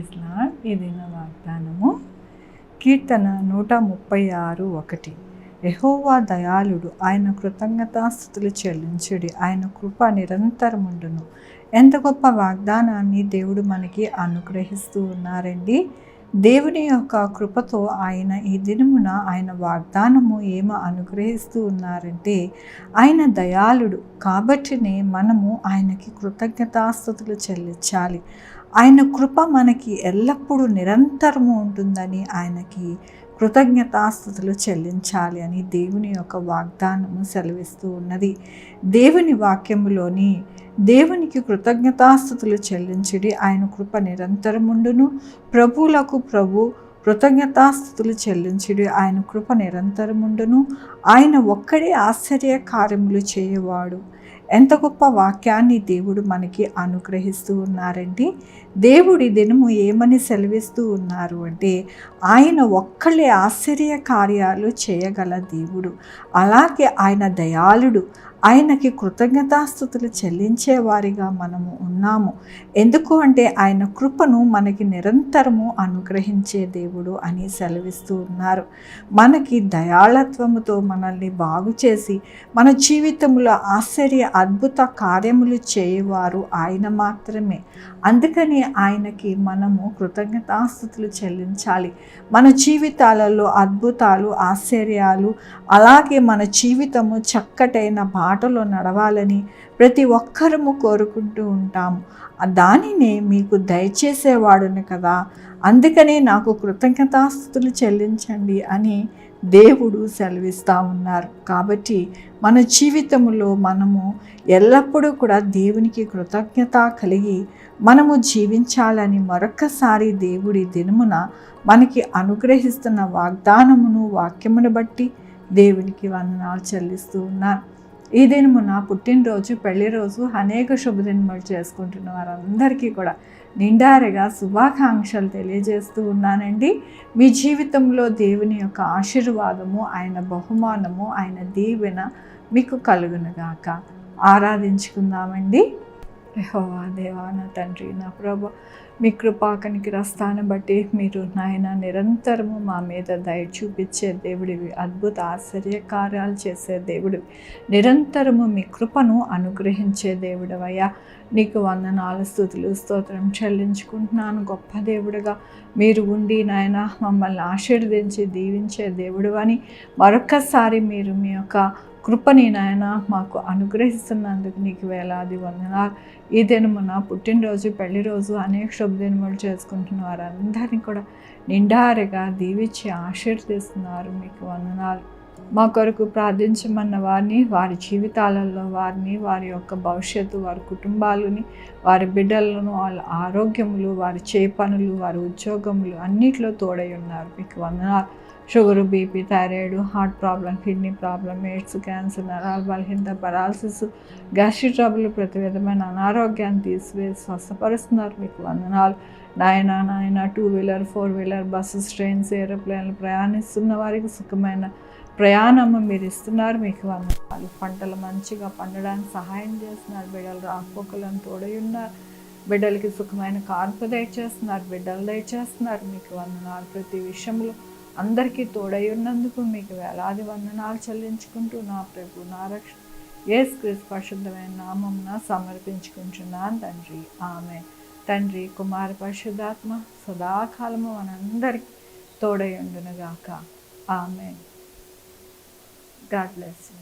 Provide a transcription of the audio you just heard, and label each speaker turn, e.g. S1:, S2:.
S1: Praise lord. ఈ దిన వాగ్దానము కీర్తన 136:1. యెహోవా దయాళుడు, ఆయన కృతజ్ఞతాస్తుతులు చెల్లించుడి, ఆయన కృప నిరంతరముండును. ఎంత గొప్ప వాగ్దానాన్ని దేవుడు మనకి అనుగ్రహిస్తూ ఉన్నారండి. దేవుని యొక్క కృపతో ఆయన ఈ దినమున ఆయన వాగ్దానము ఏమో అనుగ్రహిస్తూ ఉన్నారంటే, ఆయన దయాళుడు కాబట్టినే మనము ఆయనకి కృతజ్ఞతాస్తుతులు చెల్లించాలి. ఆయన కృప మనకి ఎల్లప్పుడూ నిరంతరము ఉంటుందని ఆయనకి కృతజ్ఞతాస్తుతులు చెల్లించాలి అని దేవుని యొక్క వాగ్దానము సెలవిస్తూ ఉన్నది. దేవుని వాక్యములోని దేవునికి కృతజ్ఞతాస్తుతులు చెల్లించుడి, ఆయన కృప నిరంతరముండును. ప్రభువులకు ప్రభు కృతజ్ఞతాస్తుతులు చెల్లించుడి, ఆయన కృప నిరంతరముండును. ఆయన ఒక్కడే ఆశ్చర్య కార్యములు చేయవాడు. ఎంత గొప్ప వాక్యాన్ని దేవుడు మనకి అనుగ్రహిస్తూ ఉన్నారండి. దేవుడి దినము ఏమని సెలవిస్తూ ఉన్నారు అంటే, ఆయన ఒక్కళ్ళే ఆశ్చర్య కార్యాలు చేయగల దేవుడు. అలాగే ఆయన దయాళుడు, ఆయనకి కృతజ్ఞతాస్తుతులు చెల్లించే వారిగా మనము ఉన్నాము. ఎందుకు అంటే ఆయన కృపను మనకి నిరంతరము అనుగ్రహించే దేవుడు అని సెలవిస్తూ ఉన్నారు. మనకి దయాళత్వముతో మనల్ని బాగు చేసి మన జీవితంలో ఆశ్చర్య అద్భుత కార్యములు చేయవారు ఆయన మాత్రమే. అందుకని ఆయనకి మనము కృతజ్ఞతాస్తుతులు చెల్లించాలి. మన జీవితాలలో అద్భుతాలు, ఆశ్చర్యాలు, అలాగే మన జీవితము చక్కటైన బాటలో నడవాలని ప్రతి ఒక్కరము కోరుకుంటూ ఉంటాము. దానినే మీకు దయచేసేవాడును కదా, అందుకనే నాకు కృతజ్ఞతాస్తుతులు చెల్లించండి అని దేవుడు సెలవిస్తూ ఉన్నారు. కాబట్టి మన జీవితంలో మనము ఎల్లప్పుడూ కూడా దేవునికి కృతజ్ఞత కలిగి మనము జీవించాలని మరొక్కసారి దేవుడి దినమున మనకి అనుగ్రహిస్తున్న వాగ్దానమును, వాక్యమును బట్టి దేవునికి వందనాలు చెల్లిస్తూ ఉన్నారు. ఈ దినమున పుట్టినరోజు, పెళ్లి రోజు, అనేక శుభదినములు చేసుకుంటున్న వారందరికీ కూడా నిండారుగా శుభాకాంక్షలు తెలియజేస్తూ ఉన్నానండి. మీ జీవితంలో దేవుని యొక్క ఆశీర్వాదము, ఆయన బహుమానము, ఆయన దీవెన మీకు కలుగునుగాక. ఆరాధించుకుందామండి. యెహోవా దేవా, నా తండ్రి, నా ప్రభు, మీ కృపా కనికరస్తాన్ని బట్టి మీరు నాయన నిరంతరము మా మీద దయ చూపించే దేవుడివి, అద్భుత ఆశ్చర్య కార్యాలు చేసే దేవుడివి, నిరంతరము మీ కృపను అనుగ్రహించే దేవుడవయ్యా. నీకు వందనాలు, స్తుతులు, స్తోత్రం చెల్లించుకుంటున్నాను. గొప్ప దేవుడుగా మీరు ఉండి నాయన మమ్మల్ని ఆశీర్వదించి దీవించే దేవుడు అని మరొక్కసారి మీరు మీ యొక్క కృపని నాయన మాకు అనుగ్రహిస్తున్నందుకు నీకు వేలాది వందనాలు. ఈ దినమున పుట్టినరోజు, పెళ్లి రోజు, అనేక శుభదినములు చేసుకుంటున్న వారందరినీ కూడా నిండారుగా దీవించి ఆశీర్వదిస్తున్నారు. మీకు వందనాలు. మా కొరకు ప్రార్థించమన్న వారిని, వారి జీవితాలలో వారిని, వారి యొక్క భవిష్యత్తు, వారి కుటుంబాలని, వారి బిడ్డలను, వాళ్ళ ఆరోగ్యములు, వారి పనులు, వారి ఉద్యోగములు అన్నిట్లో తోడై ఉన్నారు. మీకు వందనాలు. Sugar, BP, thyroid, heart problem, kidney problem, AIDS, cancer, నరాల బలహీనత, పరాలసిస్, గ్యాస్ట్రిక్ ట్రబుల్, ప్రతి విధమైన అనారోగ్యాన్ని తీసివేసి స్వస్థపరుస్తున్నారు. మీకు వందనాలు నాయన. 2 వీలర్, 4 వీలర్, బస్సెస్, ట్రైన్స్, ఏరోప్లేన్లు ప్రయాణిస్తున్న వారికి సుఖమైన ప్రయాణము మీరు ఇస్తున్నారు. మీకు వందనాలు. పంటలు మంచిగా పండడానికి సహాయం చేస్తున్నారు. బిడ్డలు రాకపోకలను తోడై ఉన్నారు. బిడ్డలకి సుఖమైన కార్పు దయచేస్తున్నారు. బిడ్డలు దయచేస్తున్నారు. మీకు వందనాలు. ప్రతి విషయంలో అందరికీ తోడై ఉన్నందుకు మీకు వేలాది వందనాలు చెల్లించుకుంటూ నా ప్రభు, నా రక్షణ యేసుక్రీస్తు పరిశుద్ధమైన నామమున సమర్పించుకుంటున్నాను తండ్రి. ఆమేన్. తండ్రి, కుమార, పరిశుద్ధాత్మ సదాకాలము మనందరికీ తోడై ఉండునుగాక. ఆమేన్. God bless you.